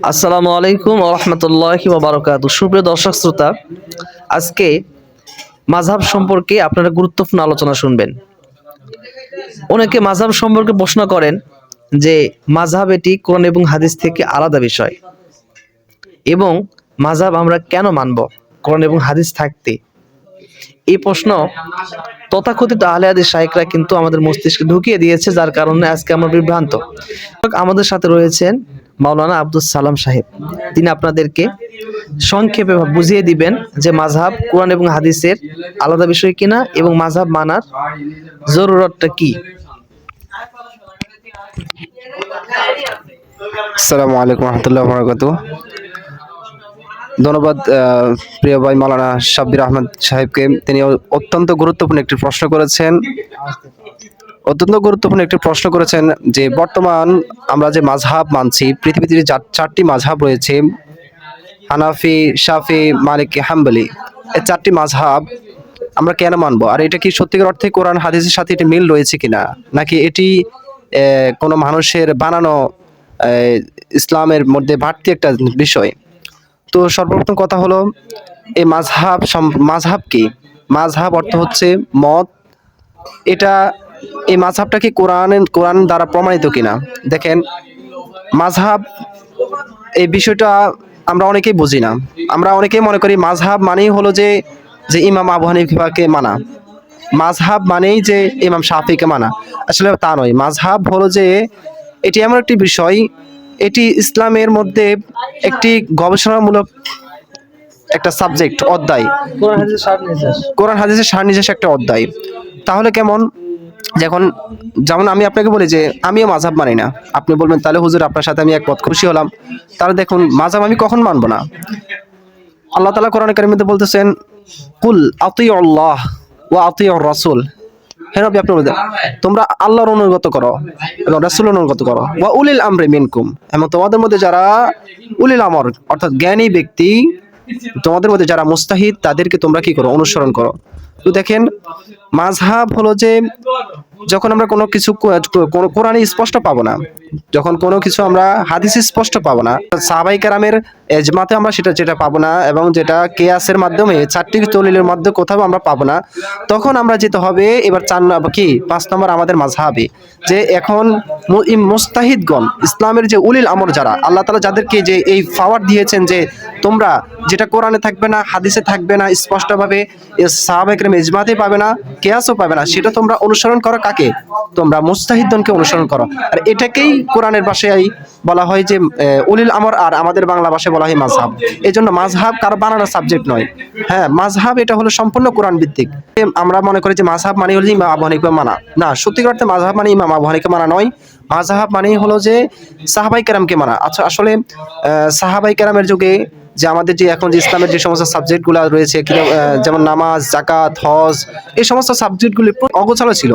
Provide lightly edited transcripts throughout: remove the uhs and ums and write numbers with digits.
আসসালামু আলাইকুম ওয়া রাহমাতুল্লাহি ওয়া বারাকাতুহু। সুপ্রিয় দর্শক শ্রোতা, আজকে মাযহাব সম্পর্কে আপনারা গুরুত্বপূর্ণ আলোচনা শুনবেন। অনেকে মাযহাব সম্পর্কে প্রশ্ন করেন যে মাযহাব এটি কোরআন এবং হাদিস থেকে আলাদা বিষয় এবং মাযহাব আমরা কেন মানব কোরআন এবং হাদিস থাকতে? এই প্রশ্ন তথাকথিত আহলে হাদিস শাইখরা কিন্তু আমাদের মস্তিষ্কে ঢুকিয়ে দিয়েছে, যার কারণে আজকে আমরা বিভ্রান্ত। আমাদের সাথে রয়েছেন মাওলানা আব্দুল সালাম সাহেব। তিনি আপনাদেরকে সংক্ষেপে বুঝিয়ে দিবেন যে মাযহাব কোরআন এবং হাদিসের আলাদা বিষয় কিনা এবং মাযহাব মানার জরুরতটা কি। আসসালামু আলাইকুম রহমতুল্লাহ বরকাতুহ। ধন্যবাদ প্রিয় ভাই মাওলানা শাব্বির আহমদ সাহেবকে। তিনি অত্যন্ত গুরুত্বপূর্ণ একটি প্রশ্ন করেছেন যে বর্তমান আমরা যে মাযহাব মানছি, পৃথিবীতে যে চারটি মাযহাব রয়েছে, হানাফি, শাফি, মালিকি, হাম্বলি, এই চারটি মাযহাব আমরা কেন মানবো, আর এটা কি সত্যিকার অর্থে কোরআন হাদিসের সাথে এটি মিল রয়েছে কিনা, নাকি এটি কোনো মানুষের বানানো ইসলামের মধ্যে বাড়তি একটা বিষয়। তো সর্বপ্রথম কথা হলো, এই মাযহাব কি? মাযহাব অর্থ হচ্ছে মত। এটা এই মাযহাবটা কি কোরআন দ্বারা প্রমাণিত কিনা। দেখেন, মাযহাব এই বিষয়টা আমরা অনেকেই বুঝি না। আমরা অনেকেই মনে করি মাযহাব মানেই হলো যে ইমাম আবু হানিফাকে মানা, মাযহাব মানেই যে ইমাম শাফিকে মানা। আসলে তা নয়। মাযহাব হলো যে এটি এমন একটি বিষয়, এটি ইসলামের মধ্যে একটি গবেষণামূলক একটা সাবজেক্ট, অধ্যায়, কোরআন হাদিসের সারনির্দেশ একটা অধ্যায়। তাহলে কেমন? যেমন আমি আপনাকে বলি যে আমিও মাযহাব মানি না, আপনি বলবেন তাহলে হুজুর আপনার সাথে আমি একমত, খুশি হলাম। তাহলে দেখুন, মাযহাব আমি কখন মানবো না? আল্লাহ তাআলা কোরআন কারীমের মধ্যে বলতেছেন, কুল আতিউল্লাহ ওয়া আতিউর রাসূল। হে নবী, আপনি বলেন তোমরা আল্লাহর অনুগত করো এবং রাসূলের অনুগত করো, ওয়া উলিল আমরি মিনকুম, এবং তোমাদের মধ্যে যারা উলিল আমর অর্থাৎ জ্ঞানী ব্যক্তি, তোমাদের মধ্যে যারা মুস্তাহিদ, তাদেরকে তোমরা কি করো? অনুসরণ করো। তো দেখেন, মাযহাব হলো যে যখন আমরা কোনো কিছু কোরআনে স্পষ্ট পাবো না, যখন কোনো কিছু আমরা হাদিসে স্পষ্ট পাবো না, সাহাবায়ে কেরামের ইজমাতে আমরা যেটা পাবো না, এবং যেটা কিয়াসের মাধ্যমে চারটি দলিলের মধ্যে কোথাও আমরা পাবো না, তখন আমরা যেতে হবে এবার 5 নম্বর আমাদের মাযহাবে, যে এখন মুস্তাহিদগণ, ইসলামের যে উলিল আমর যারা, আল্লাহ তাআলা যাদেরকে যে এই পাওয়ার দিয়েছেন যে তোমরা যেটা কোরআনে থাকবে না, হাদিসে থাকবে না স্পষ্টভাবে, সাহাবায়ে কেরাম ইজমাতে পাবে না, কিয়াসও পাবে না, সেটা তোমরা অনুসরণ করো। কাকে? তোমরা মুস্তাহিদগণকে অনুসরণ করো। আর এটাকেই কোরআনের ভাষায় বলা হয় যে উলিল আমর, আর আমাদের বাংলা ভাষায় বলা হয় মাযহাব। এই জন্য মাযহাব কারো বানানো সাবজেক্ট নয়। হ্যাঁ, মাযহাব এটা হলো সম্পূর্ণ কোরআন ভিত্তিক। আমরা মনে করি যে মাযহাব মানে হলো ইমাম আবু হানিফা মানা। না, সত্যিকার অর্থে মাযহাব মানে ইমাম আবু হানিফা মানা নয়। মাযহাব মানেই হলো যে সাহাবায়ে কেরামকে মানা। আচ্ছা, আসলে সাহাবায়ে কেরামের যুগে যে আমাদের যে এখন যে ইসলামের যে সমস্ত সাবজেক্টগুলো রয়েছে, যেমন নামাজ, যাকাত, হজ, এই সমস্ত সাবজেক্টগুলি অগোছালো ছিল।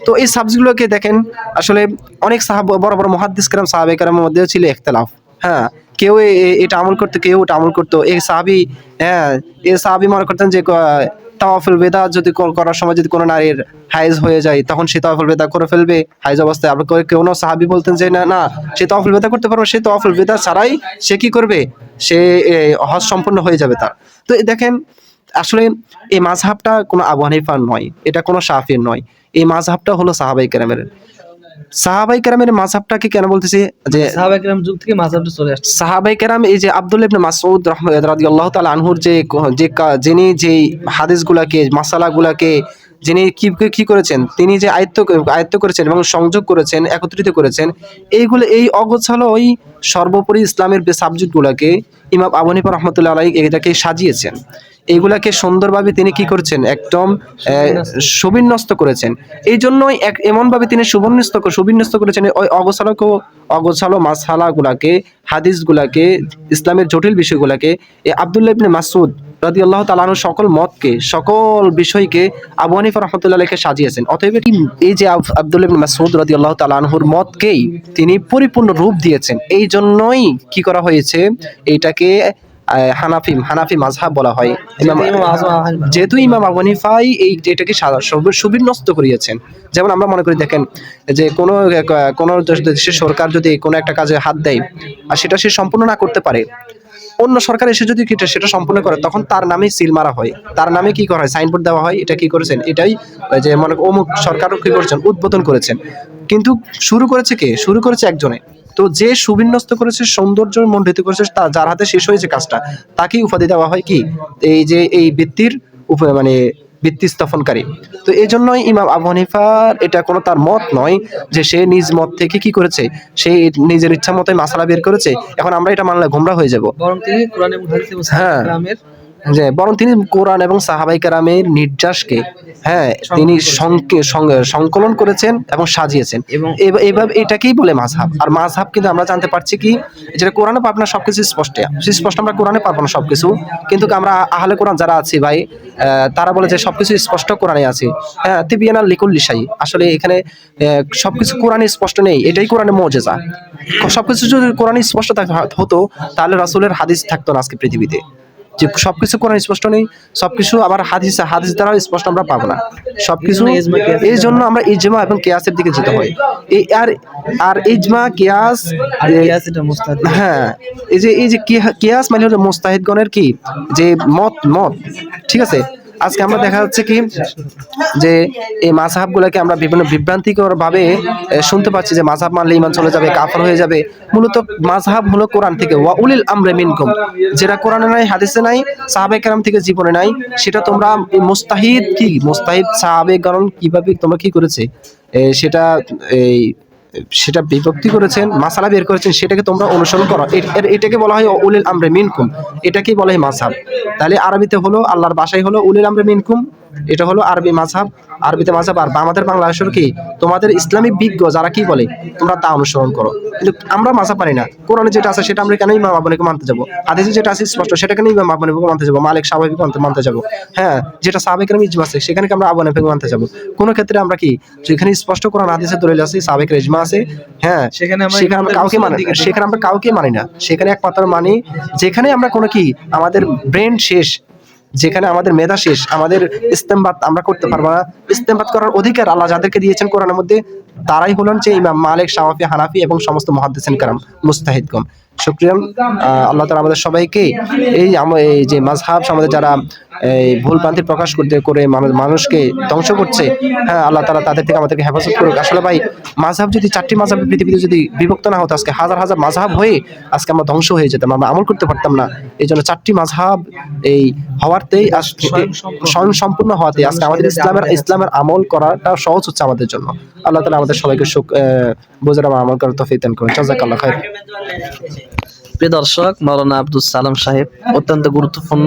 তো এই সাবজেক্টগুলোকে দেখেন, আসলে অনেক বড় বড় মুহাদ্দিস কেরাম, সাহাবায়ে কেরামের মধ্যেও ছিল ইখতিলাফ। হ্যাঁ, কেউ এটা আমল করতো, কেউ ওটা আমল করতো। এই সাহাবী মনে করতেন যে তাওয়াফুল বেদা যদি করার সময় যদি কোনো নারীর হাইজ হয়ে যায়, তখন সে তাওয়াফুল বেদা করে ফেলবে হাইজ অবস্থায়। আবার কোনো সাহাবী বলতেন যে না, সে তাওয়াফুল বেদা করতে পারবে, সে তাওয়াফুল বেদা ছাড়াই সে কি করবে? সে হজ সম্পূর্ণ হয়ে যাবে তার। তো দেখেন, আসলে এই মাযহাবটা কোনো আবু হানিফার নয়, এটা কোনো শাফির নয়। এই মাযহাবটা হলো সাহাবায়ে কেরামের মাযহাবটাকে কেন বলতেছি? যে সাহাবায়ে কেরাম যুগ থেকে মাযহাবটা চলে আসছে। সাহাবায়ে কেরাম, এই যে আব্দুল্লাহ ইবনে মাসউদ রাদিয়াল্লাহু তাআলা আনহুর যিনি যে হাদিসগুলাকে, মাসালাগুলাকে যিনি কি করেছেন, তিনি যে আয়ত্ত করেছেন এবং সংযোগ করেছেন, একত্রিত করেছেন, এই অগোছালো ওই সর্বোপরি ইসলামের সাবজেক্টগুলাকে ইমাম আবু হানিফা রাহমাতুল্লাহি আলাইহি এটাকে সাজিয়েছেন। এইগুলাকে সুন্দরভাবে তিনি কি করেছেন? একদম সুবিন্যস্ত করেছেন। এই জন্যই এমনভাবে তিনি সুবিন্যস্ত করেছেন ওই অগোছালো মাসআলাগুলাকে, হাদিসগুলাকে, ইসলামের জটিল বিষয়গুলাকে। এই আব্দুল্লাহ ইবনে মাসউদ রাদিয়াল্লাহু তাআলা আনহু সকল বিষয়কে আবু হানিফা রাহমাতুল্লাহি আলাইহি সাজিয়েছেন। অতএব এই যে আব্দুল্লাহ ইবনে মাসউদ রাদিয়াল্লাহু তাআলা আনহুর মতকেই তিনি পরিপূর্ণ রূপ দিয়েছেন। এই জন্যই কি করা হয়েছে? এইটাকে হানাফি মাযহাব বলা হয়। যেহেতু যেহেতু ইমাম আবু হানিফাই এটাকে সুবিন্যস্ত করিয়েছেন। যেমন আমরা মনে করি, দেখেন যে কোনো দেশের সরকার যদি কোনো একটা কাজে হাত দেয় আর সেটা সে সম্পূর্ণ না করতে পারে, অন্য সরকার এসে যদি সেটা সম্পূর্ণ করে, তখন তার নামে সিল মারা হয়, তার নামে কি করা হয়, সাইনবোর্ড দেওয়া হয়। এটা কি করেছেন, এটাই যে মনে অমুক সরকারও কি করেছেন, উদ্বোধন করেছেন। কিন্তু শুরু করেছে কে? শুরু করেছে একজনে। তো যে সুবিন্যস্ত করেছে, সৌন্দর্য মণ্ডিত করেছে, যার হাতে শেষ হয়েছে কাজটা, তাকেই উপাধি দেওয়া হয় কি, এই যে এই বৃত্তির মানে ভিত্তি স্থাপনকারী। তো এই জন্যই ইমাম আবু হানিফার এটা কোনো তার মত নয় যে সে নিজ মত থেকে কি করেছে, সে নিজের ইচ্ছা মতোই মাসালা বের করেছে, এখন আমরা এটা মানলে গোমরা হয়ে যাব। বরং তিনি কোরআন এবং হাদিস এবং হ্যাঁ। সাহাবায়ে যে বরং তিনি কোরআন এবং সাহাবাই কেরামের নির্যাসকে তিনি সংকলন করেছেন এবং সাজিয়েছেন, এবং এইভাবে এটাকেই বলে মাযহাব। আর মাযহাব কিন্তু আমরা জানতে পারছি কি, যেটা কোরআনে পাবো না সবকিছু স্পষ্ট আমরা কোরআনে পাবো না সবকিছু, কিন্তু আমরা আহলে কোরআন যারা আছি ভাই, তারা বলে যে সবকিছু স্পষ্ট কোরআনে আছে। হ্যাঁ, তিবিয়ানা লিকুল্লি শাই, আসলে এখানে সবকিছু কোরআনে স্পষ্ট নেই, এটাই কোরআনের মুজিজা। সবকিছু যদি কোরআনে স্পষ্ট হতো, তাহলে রাসূলের হাদিস থাকতো না আজকে পৃথিবীতে। যে সবকিছু কোরআন স্পষ্ট নেই, সবকিছু আবার হাদিস দ্বারা স্পষ্ট আমরা পাবো না সবকিছু। এই জন্য আমরা ইজমা এবং কিয়াসের দিকে যেতে হয়। এই আর ইজমা কিয়াস, আর কিয়াস এটা মুস্তাহিদ। হ্যাঁ, এই যে কিয়াস মানে হলো মুস্তাহিদগণের কি, যে মত, ঠিক আছে। আজকে আমরা দেখা যাচ্ছে কি যে এই মাযহাব গুলাকে আমরা বিভিন্ন বিভ্রান্তিকর ভাবে শুনতে পাচ্ছি যে মাযহাব মানলে ঈমান চলে যাবে, কাফের হয়ে যাবে। মূলত মাযহাব হলো কোরআন থেকে, ওয়া উলিল আমরি মিনকুম, যেটা কোরআনে নাই, হাদিসে নাই, সাহাবায়ে কেরাম থেকে জীবনে নাই, সেটা তোমরা মুস্তাহিদ সাহাবায়ে কেরাম কিভাবে তোমরা কি করেছে, সেটা সেটা বিভক্তি করেছেন, মাসালা বের করেছেন, সেটাকে তোমরা অনুসরণ করো। এটাকে বলা হয় উলিল আমরি মিনকুম, এটাকেই বলা হয় মাযহাব। তাহলে আরবিতে হলো, আল্লাহর ভাষায় হলো উলিল আমরি মিনকুম, এটা হলো আরবি মাযহাব, আরবিতে মাযহাব। আর আমাদের বাংলাদেশের কি, তোমাদের ইসলামিক বিজ্ঞ যারা কি বলে, তোমরা তা অনুসরণ করো। কিন্তু আমরা মাযহাব মানি না। কোরআনে যেটা আছে সেটা আমরা কেন ইমাম আবু হানিফাকে মানতে যাবো? হাদিসে যেটা আছে স্পষ্ট, সেটা কেন ইমাম আবু হানিফাকে মানতে যাবো? মালিক সাহাবী মানতে যাবো? হ্যাঁ, যেটা সাহাবায়ে কেরাম ইজমা আছে, সেখানে কি আমরা আবু হানিফাকে মানতে যাবো? কোন ক্ষেত্রে আমরা কি, যেখানে স্পষ্ট কোরআন হাদিসের দলিল আছে, সাহাবায়ে কেরাম ইজমা আছে, হ্যাঁ, সেখানে আমরা কাউকে মানি না, সেখানে আমরা কাউকে মানি না। সেখানে একমাত্র মানি যেখানে আমরা কোনো কি, আমাদের ব্রেন শেষ, যেখানে আমাদের মেধা শেষ, আমাদের ইস্তেমবাদ আমরা করতে পারবো না। ইস্তেমবাদ করার অধিকার আল্লাহ যাদেরকে দিয়েছেন কোরআনের মধ্যে, তারাই হলেন যে ইমাম মালিক, শাফি, হানাফি এবং সমস্ত মুহাদ্দিসিন কেরাম, মুজতাহিদগণ। শুকরিয়া, আল্লাহ তাআলা আমাদের সবাইকে এই যে মাযহাব সম্বন্ধে যারা এই ভুল ভ্রান্তি প্রকাশ করে মানুষকে ধ্বংস করছে, হ্যাঁ, আল্লাহ তাআলা তাদের থেকে আমাদেরকে হেফাজত করুক। আসলে ভাই, মাযহাব যদি 4টি মাযহাব পৃথিবীতে যদি বিভক্ত না হতো, আজকে হাজার হাজার মাযহাব হয়ে আজকে আমরা ধ্বংস হয়ে যেতাম, আমরা আমল করতে পারতাম না। এই জন্য 4টি মাযহাব এই হওয়াতেই, স্বয়ং সম্পূর্ণ হওয়াতে আজকে আমাদের ইসলামের আমল করাটা সহজ হচ্ছে আমাদের জন্য। আল্লাহ তাআলা আমাদের সবাইকে বুঝার আমল করার তৌফিক দান করুন। জাযাকাল্লাহু খাইর। প্রিয় দর্শক, মাওলানা আব্দুস সালাম সাহেব অত্যন্ত গুরুত্বপূর্ণ,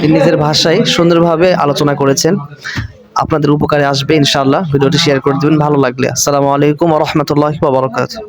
তিনি নিজের ভাষায় সুন্দরভাবে আলোচনা করেছেন। আপনাদের উপকারে আসবে ইনশাআল্লাহ। ভিডিওটি শেয়ার করে দিবেন ভালো লাগলে। আসসালামু আলাইকুম ওয়া রাহমাতুল্লাহি ওয়া বারাকাতুহু।